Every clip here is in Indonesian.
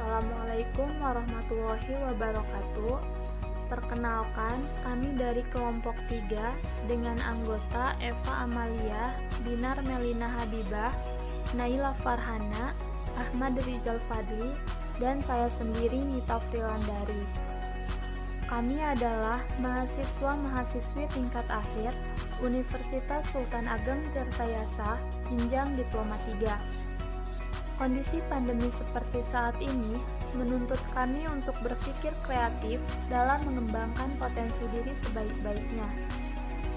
Assalamualaikum warahmatullahi wabarakatuh. Perkenalkan, kami dari kelompok 3 dengan anggota Eva Amalia, Dinar Melina Habibah, Naila Farhana, Ahmad Rizal Fadli, dan saya sendiri Nita Frilandari. Kami adalah mahasiswa-mahasiswi tingkat akhir Universitas Sultan Ageng Tirtayasa, jenjang Diploma 3. Kondisi pandemi seperti saat ini menuntut kami untuk berpikir kreatif dalam mengembangkan potensi diri sebaik-baiknya.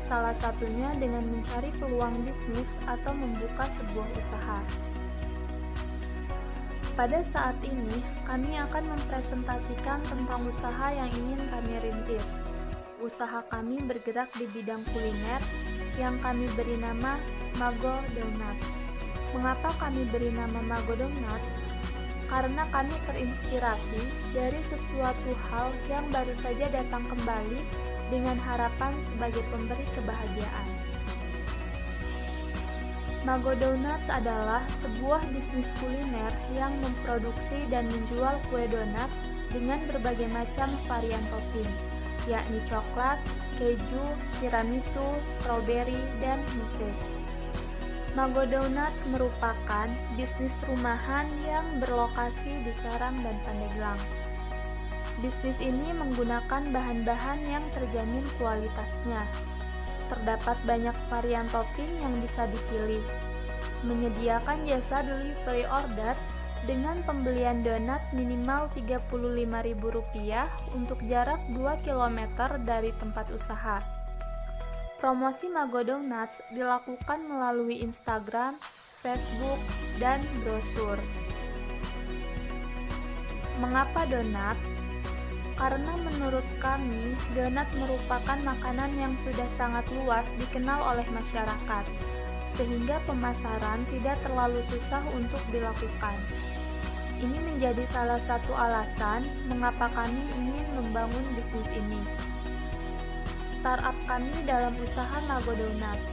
Salah satunya dengan mencari peluang bisnis atau membuka sebuah usaha. Pada saat ini, kami akan mempresentasikan tentang usaha yang ingin kami rintis. Usaha kami bergerak di bidang kuliner yang kami beri nama Mago Donat. Mengapa kami beri nama Mago Donat? Karena kami terinspirasi dari sesuatu hal yang baru saja datang kembali dengan harapan sebagai pemberi kebahagiaan. Mago Donuts adalah sebuah bisnis kuliner yang memproduksi dan menjual kue donat dengan berbagai macam varian topping, yakni coklat, keju, tiramisu, stroberi, dan meses. Mago Donuts merupakan bisnis rumahan yang berlokasi di Serang dan Pandeglang. Bisnis ini menggunakan bahan-bahan yang terjamin kualitasnya. Terdapat banyak varian topping yang bisa dipilih. Menyediakan jasa delivery order dengan pembelian donat minimal Rp35.000 untuk jarak 2 km dari tempat usaha. Promosi Mago Donuts dilakukan melalui Instagram, Facebook, dan brosur. Mengapa donat? Karena menurut kami, donat merupakan makanan yang sudah sangat luas dikenal oleh masyarakat, sehingga pemasaran tidak terlalu susah untuk dilakukan. Ini menjadi salah satu alasan mengapa kami ingin membangun bisnis ini. Startup kami dalam usaha Mago Donuts.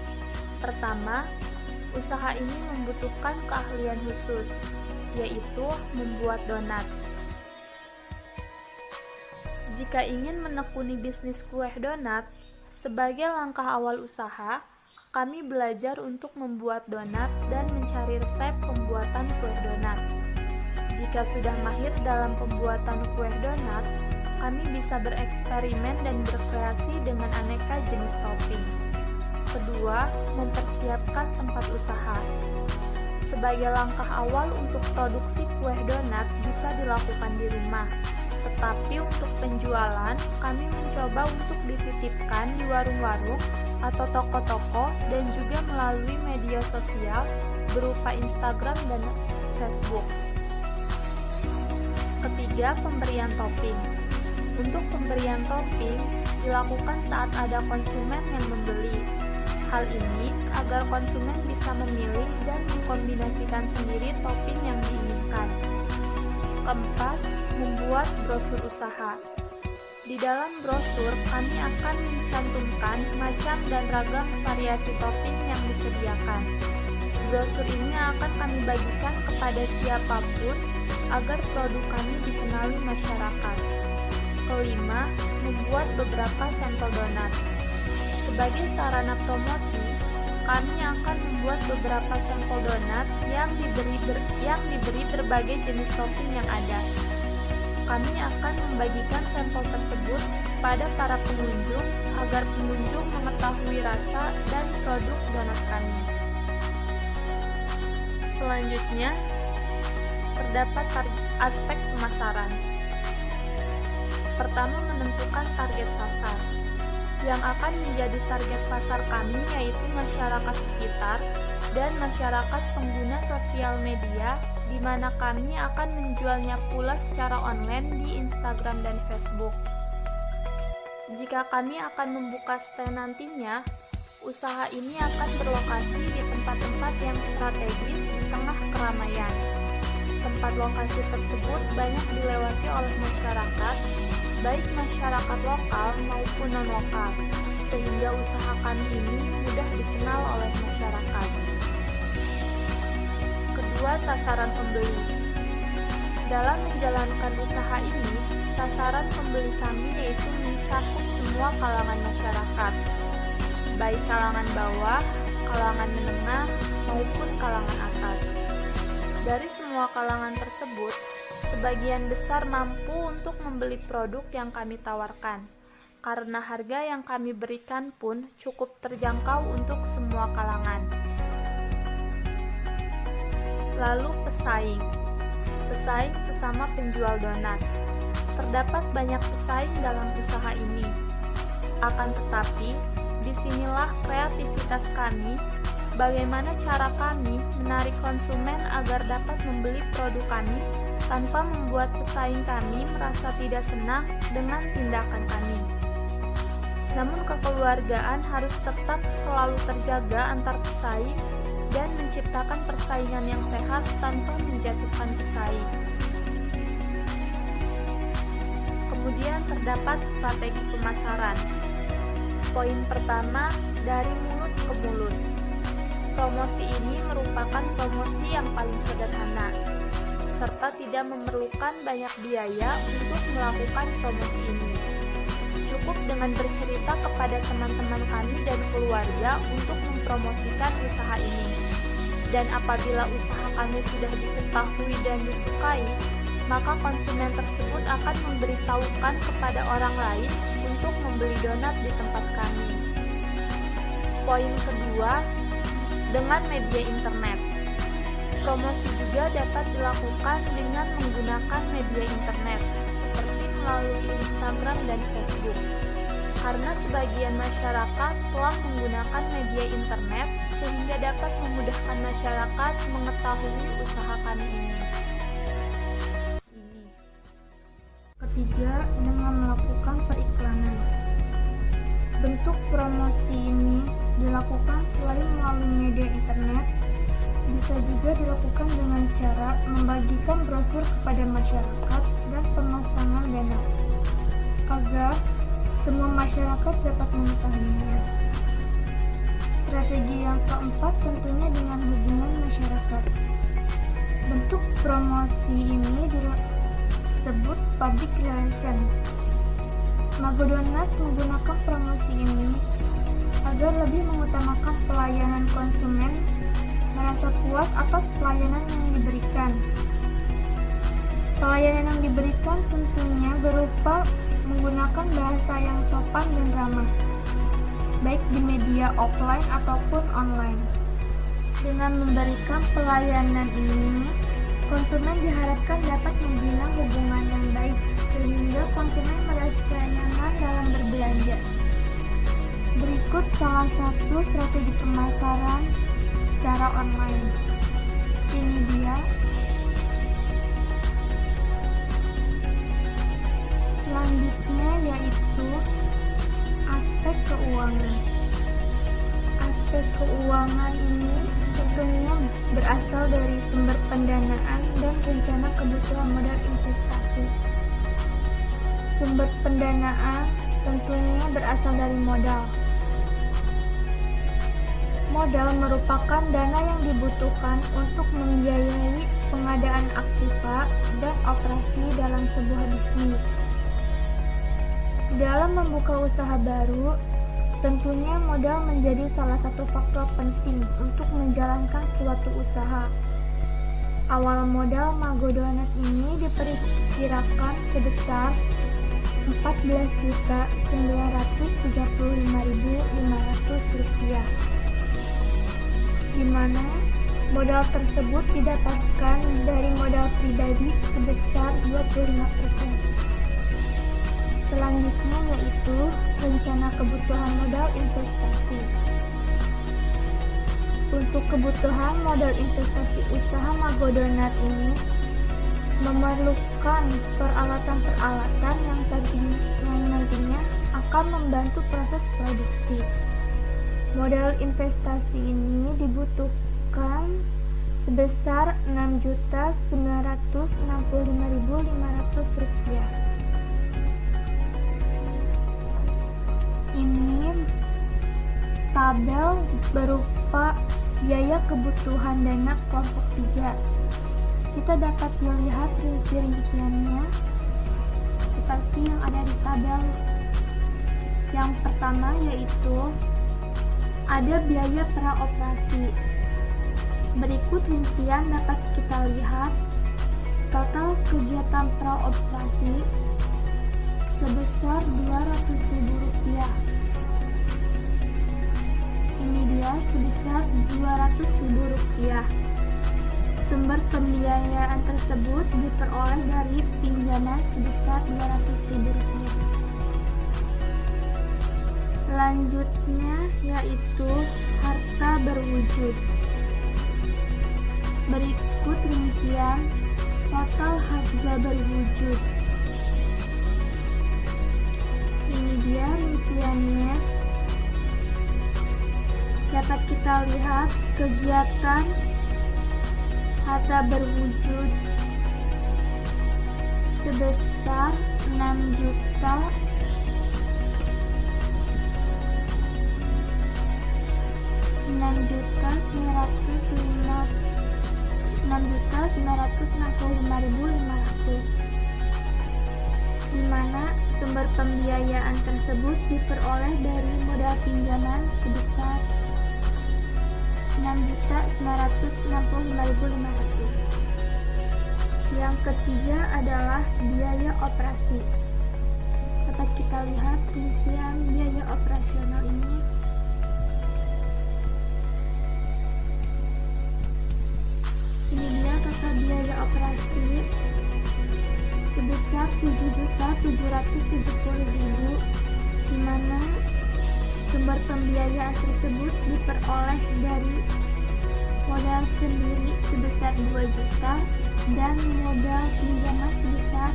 Pertama, usaha ini membutuhkan keahlian khusus, yaitu membuat donat. Jika ingin menekuni bisnis kue donat, sebagai langkah awal usaha, kami belajar untuk membuat donat dan mencari resep pembuatan kue donat. Jika sudah mahir dalam pembuatan kue donat, kami bisa bereksperimen dan berkreasi dengan aneka jenis topping. Kedua, mempersiapkan tempat usaha. Sebagai langkah awal untuk produksi kue donat bisa dilakukan di rumah, tetapi untuk penjualan, kami mencoba untuk dititipkan di warung-warung atau toko-toko dan juga melalui media sosial berupa Instagram dan Facebook. Ketiga, pemberian topping. Untuk pemberian topping dilakukan saat ada konsumen yang membeli. Hal ini agar konsumen bisa memilih dan mengkombinasikan sendiri topping yang diinginkan. Keempat, membuat brosur usaha. Di dalam brosur kami akan mencantumkan macam dan ragam variasi topping yang disediakan. Brosur ini akan kami bagikan kepada siapapun agar produk kami dikenali masyarakat. Kelima, membuat beberapa sampel donat. Sebagai sarana promosi, kami akan membuat beberapa sampel donat yang diberi berbagai jenis topping yang ada. Kami akan membagikan sampel tersebut kepada para pengunjung agar pengunjung mengetahui rasa dan produk donat kami. Selanjutnya, terdapat aspek pemasaran. Pertama, menentukan target pasar. Yang akan menjadi target pasar kami yaitu masyarakat sekitar dan masyarakat pengguna sosial media, di mana kami akan menjualnya pula secara online di Instagram dan Facebook. Jika kami akan membuka stand nantinya, usaha ini akan berlokasi di tempat-tempat yang strategis di tengah keramaian. Tempat lokasi tersebut banyak dilewati oleh masyarakat, baik masyarakat lokal maupun non-lokal, sehingga usaha kami ini mudah dikenal oleh masyarakat. Kedua, sasaran pembeli. Dalam menjalankan usaha ini, sasaran pembeli kami yaitu mencakup semua kalangan masyarakat, baik kalangan bawah, kalangan menengah, maupun kalangan atas. Dari semua kalangan tersebut, sebagian besar mampu untuk membeli produk yang kami tawarkan, karena harga yang kami berikan pun cukup terjangkau untuk semua kalangan. Lalu pesaing. Pesaing sesama penjual donat. Terdapat banyak pesaing dalam usaha ini. Akan tetapi, disinilah kreativitas kami, bagaimana cara kami menarik konsumen agar dapat membeli produk kami tanpa membuat pesaing kami merasa tidak senang dengan tindakan kami. Namun kekeluargaan harus tetap selalu terjaga antar pesaing dan menciptakan persaingan yang sehat tanpa menjatuhkan pesaing. Kemudian terdapat strategi pemasaran. Poin pertama, dari mulut ke mulut. Promosi ini merupakan promosi yang paling sederhana, serta tidak memerlukan banyak biaya untuk melakukan promosi ini. Cukup dengan bercerita kepada teman-teman kami dan keluarga untuk mempromosikan usaha ini. Dan apabila usaha kami sudah diketahui dan disukai, maka konsumen tersebut akan memberitahukan kepada orang lain untuk membeli donat di tempat kami. Poin kedua, dengan media internet. Promosi juga dapat dilakukan dengan menggunakan media internet, seperti melalui Instagram dan Facebook. Karena sebagian masyarakat telah menggunakan media internet sehingga dapat memudahkan masyarakat mengetahui usaha kami ini. Ketiga, dengan melakukan periklanan. Bentuk promosi ini dilakukan selain melalui media internet, bisa juga dilakukan dengan cara membagikan brosur kepada masyarakat dan pemasangan banner, agar semua masyarakat dapat mengetahuinya. Strategi yang keempat tentunya dengan hubungan masyarakat. Bentuk promosi ini disebut public relation. Mago Donat menggunakan promosi ini agar lebih mengutamakan pelayanan konsumen, merasa puas atas pelayanan yang diberikan. Pelayanan yang diberikan tentunya berupa menggunakan bahasa yang sopan dan ramah, baik di media offline ataupun online. Dengan memberikan pelayanan ini, konsumen diharapkan dapat membina hubungan yang baik, sehingga konsumen merasa nyaman dalam berbelanja. Berikut salah satu strategi pemasaran secara online. Ini dia. Selanjutnya yaitu aspek keuangan. Aspek keuangan ini tentunya berasal dari sumber pendanaan dan rencana kebutuhan modal investasi. Sumber pendanaan tentunya berasal dari modal. Modal merupakan dana yang dibutuhkan untuk membiayai pengadaan aktiva dan operasi dalam sebuah bisnis. Dalam membuka usaha baru, tentunya modal menjadi salah satu faktor penting untuk menjalankan suatu usaha. Awal modal Mago Donat ini diperkirakan sebesar Rp14.935.500, di mana modal tersebut didapatkan dari modal pribadi sebesar 25%. Selanjutnya yaitu rencana kebutuhan modal investasi. Untuk kebutuhan modal investasi usaha Mago Donat ini memerlukan peralatan-peralatan yang nantinya akan membantu proses produksi. Modal investasi ini dibutuhkan sebesar Rp6.965.500. Ini tabel berupa biaya kebutuhan dana kelompok 3. Kita dapat melihat rinci-rinciannya seperti yang ada di tabel. Yang pertama yaitu ada biaya praoperasi. Berikut rincian dapat kita lihat total kegiatan praoperasi sebesar Rp200.000. Ini dia sebesar Rp200.000. Sumber pembiayaan tersebut diperoleh dari pinjaman sebesar Rp200.000. Selanjutnya yaitu harta berwujud. Berikut rincian total harga berwujud. Ini dia rinciannya. Dapat kita lihat kegiatan harta berwujud sebesar 6.965.500, di mana sumber pembiayaan tersebut diperoleh dari modal pinjaman sebesar 6.965.500. Yang ketiga adalah biaya operasi. Dapat kita lihat rincian biaya operasional ini. Ini dia total biaya operasi sebesar 7.770.000, di mana sumber pembiayaan tersebut diperoleh dari modal sendiri sebesar 2 juta dan modal pinjaman sebesar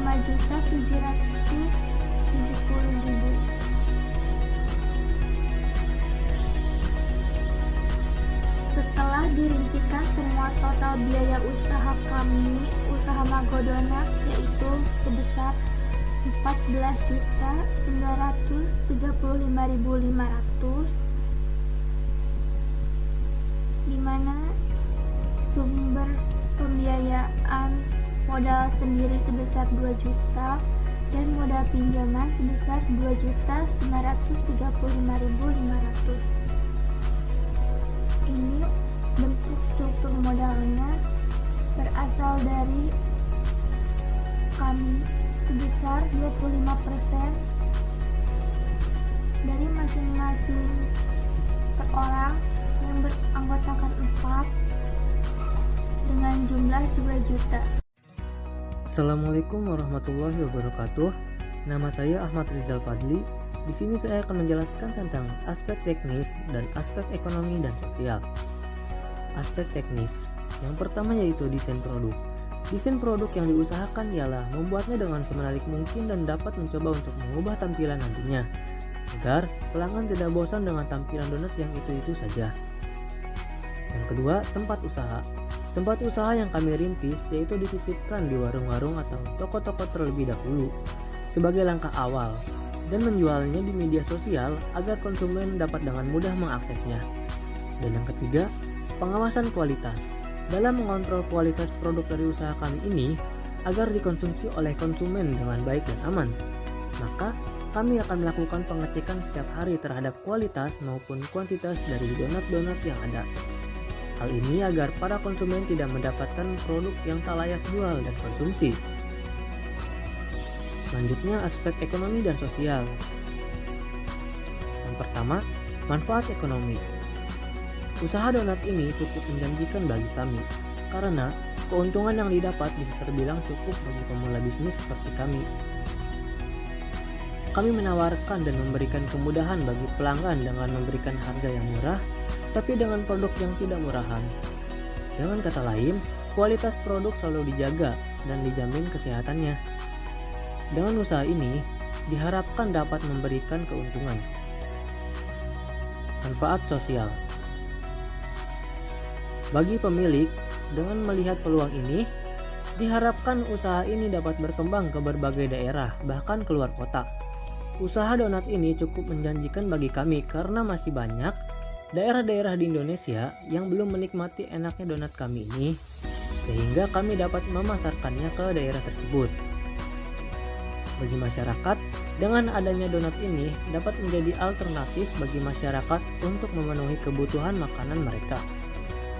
5.770.000. Setelah dirincikan semua total biaya usaha kami, usaha Magodonat, yaitu sebesar 14.935.500, di mana sumber pembiayaan modal sendiri sebesar 2 juta dan modal pinjaman sebesar 2.935.500. Ini bentuk struktur modalnya berasal dari kami sebesar 25% dari masing-masing per orang yang beranggotakan 4 dengan jumlah 2 juta. Assalamualaikum warahmatullahi wabarakatuh. Nama saya Ahmad Rizal Fadli. Di sini saya akan menjelaskan tentang aspek teknis dan aspek ekonomi dan sosial. Aspek teknis. Yang pertama yaitu desain produk. Desain produk yang diusahakan ialah membuatnya dengan semenarik mungkin dan dapat mencoba untuk mengubah tampilan nantinya, agar pelanggan tidak bosan dengan tampilan donat yang itu-itu saja. Yang kedua, tempat usaha. Tempat usaha yang kami rintis yaitu dititipkan di warung-warung atau toko-toko terlebih dahulu sebagai langkah awal, dan menjualnya di media sosial agar konsumen dapat dengan mudah mengaksesnya. Dan yang ketiga, pengawasan kualitas. Dalam mengontrol kualitas produk dari usaha kami ini agar dikonsumsi oleh konsumen dengan baik dan aman, maka kami akan melakukan pengecekan setiap hari terhadap kualitas maupun kuantitas dari donat-donat yang ada. Hal ini agar para konsumen tidak mendapatkan produk yang tak layak jual dan konsumsi. Selanjutnya, aspek ekonomi dan sosial. Yang pertama, manfaat ekonomi. Usaha donat ini cukup menjanjikan bagi kami, karena keuntungan yang didapat bisa terbilang cukup bagi pemula bisnis seperti kami. Kami menawarkan dan memberikan kemudahan bagi pelanggan dengan memberikan harga yang murah, tapi dengan produk yang tidak murahan. Dengan kata lain, kualitas produk selalu dijaga dan dijamin kesehatannya. Dengan usaha ini, diharapkan dapat memberikan keuntungan. Manfaat sosial. Bagi pemilik, dengan melihat peluang ini, diharapkan usaha ini dapat berkembang ke berbagai daerah, bahkan keluar kota. Usaha donat ini cukup menjanjikan bagi kami karena masih banyak daerah-daerah di Indonesia yang belum menikmati enaknya donat kami ini, sehingga kami dapat memasarkannya ke daerah tersebut. Bagi masyarakat, dengan adanya donat ini dapat menjadi alternatif bagi masyarakat untuk memenuhi kebutuhan makanan mereka.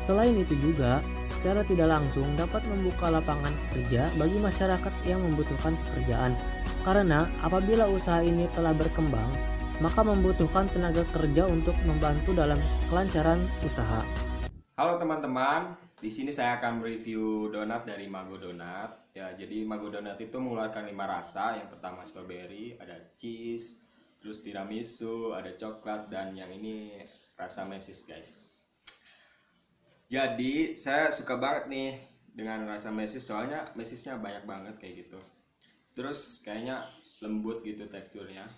Selain itu juga, secara tidak langsung dapat membuka lapangan kerja bagi masyarakat yang membutuhkan pekerjaan. Karena apabila usaha ini telah berkembang, maka membutuhkan tenaga kerja untuk membantu dalam kelancaran usaha. Halo teman-teman, di sini saya akan mereview donat dari Mago Donat. Ya, jadi Mago Donat itu mengeluarkan 5 rasa. Yang pertama strawberry, ada cheese, terus tiramisu, ada coklat, dan yang ini rasa mesis, guys. Jadi saya suka banget nih dengan rasa mesis, soalnya mesisnya banyak banget kayak gitu. Terus kayaknya lembut gitu teksturnya.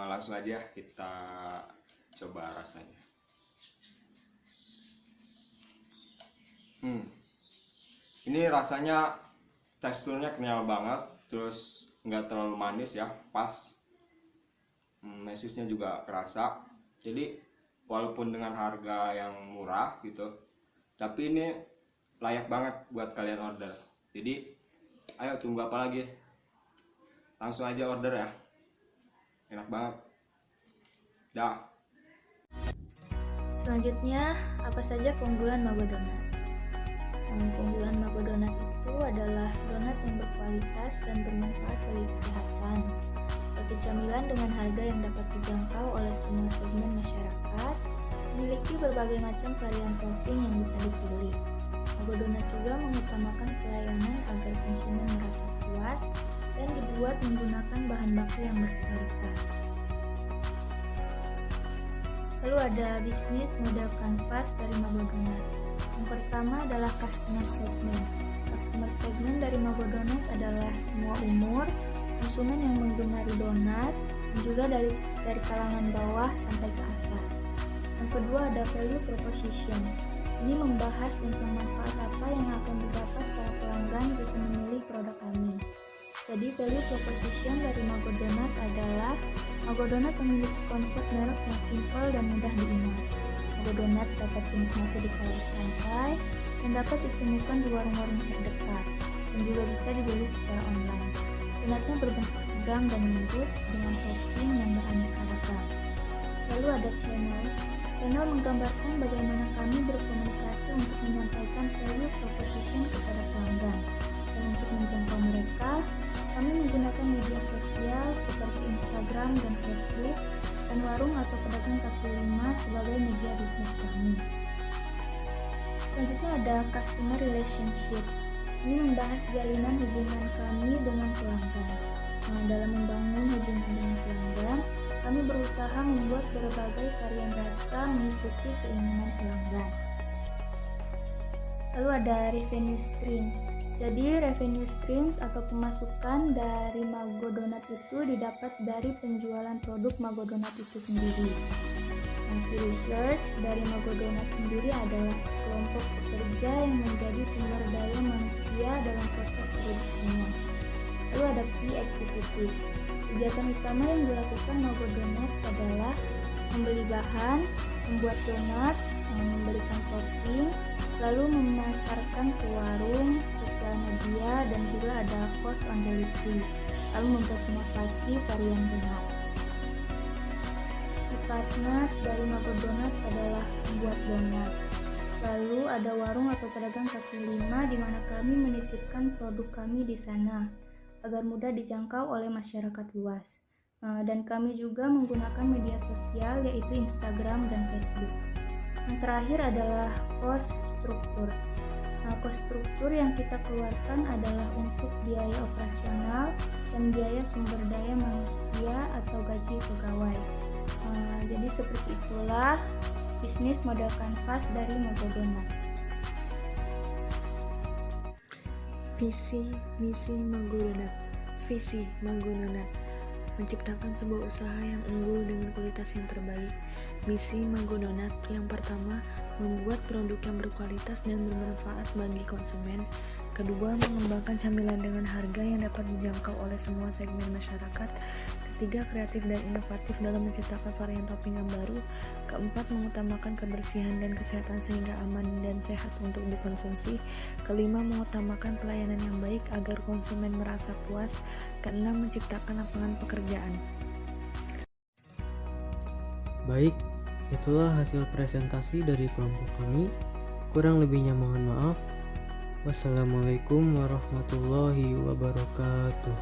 Langsung aja kita coba rasanya. Ini rasanya teksturnya kenyal banget, terus nggak terlalu manis ya, pas. Mesisnya juga kerasa. Jadi walaupun dengan harga yang murah gitu, tapi ini layak banget buat kalian order. Jadi ayo tunggu apa lagi? Langsung aja order ya. Enak banget. Dah. Selanjutnya, apa saja keunggulan Mago Donat? Keunggulan Mago Donat itu adalah donat yang berkualitas dan bermanfaat bagi kesehatan. Suatu camilan dengan harga yang dapat dijangkau oleh semua segmen masyarakat, memiliki berbagai macam varian topping yang bisa dipilih. Mago Donat juga mengutamakan pelayanan agar konsumen merasa puas dan dibuat menggunakan bahan baku yang berkualitas. Lalu ada bisnis model kanvas dari Mago Donat. Yang pertama adalah customer segment. Customer segment dari Mago Donat adalah semua umur, konsumen yang menggemari donat, dan juga dari kalangan bawah sampai ke atas. Yang kedua ada value proposition. Ini membahas tentang manfaat apa yang akan didapat para pelanggan jika memilih produk kami. Jadi value proposition dari Mago Donat adalah Mago Donat memiliki konsep merek yang simpel dan mudah diingat. Mago Donat dapat dinikmati di kalangan santai dan dapat ditemukan di warung-warung terdekat dan juga bisa dibeli secara online. Donatnya berbentuk sedang dan lembut dengan topping yang beraneka ragam. Lalu ada channel. Channel menggambarkan bagaimana kami berkomunikasi untuk menyampaikan value proposition kepada pelanggan. Dan untuk menjangkau mereka, kami menggunakan media sosial seperti Instagram dan Facebook, dan warung atau pedagang kaki lima sebagai media bisnis kami. Selanjutnya ada customer relationship. Ini membahas jalinan hubungan kami dengan pelanggan. Dalam membangun hubungan dengan pelanggan, kami berusaha membuat berbagai varian rasa mengikuti keinginan pelanggan. Lalu ada revenue streams. Jadi revenue streams atau pemasukan dari Mago Donat itu didapat dari penjualan produk Mago Donat itu sendiri. Key research dari Mago Donat sendiri adalah sekelompok pekerja yang menjadi sumber daya manusia dalam proses produksinya. Lalu ada key activities. Kegiatan utama yang dilakukan Mago Donat adalah membeli bahan, membuat donat, memberikan topping, lalu memasarkan ke warung, sosial media, dan juga ada post on delivery, lalu membuat inovasi varian donat. Partners dari Mago Donat adalah membuat donat. Lalu ada warung atau pedagang kaki lima di mana kami menitipkan produk kami di sana agar mudah dijangkau oleh masyarakat luas. Dan kami juga menggunakan media sosial yaitu Instagram dan Facebook. Yang terakhir adalah cost struktur. Cost struktur yang kita keluarkan adalah untuk biaya operasional dan biaya sumber daya manusia atau gaji pegawai. Jadi seperti itulah bisnis model kanvas dari Mago Donat. Visi misi Mago Donat. Visi Mago Donat menciptakan sebuah usaha yang unggul dengan kualitas yang terbaik. Misi Mago Donat yang pertama, membuat produk yang berkualitas dan bermanfaat bagi konsumen. Kedua, mengembangkan camilan dengan harga yang dapat dijangkau oleh semua segmen masyarakat. Ketiga, kreatif dan inovatif dalam menciptakan varian topping yang baru. Keempat, mengutamakan kebersihan dan kesehatan sehingga aman dan sehat untuk dikonsumsi. Kelima, mengutamakan pelayanan yang baik agar konsumen merasa puas. Keenam, menciptakan lapangan pekerjaan. Baik, itulah hasil presentasi dari kelompok kami. Kurang lebihnya mohon maaf. Wassalamualaikum warahmatullahi wabarakatuh.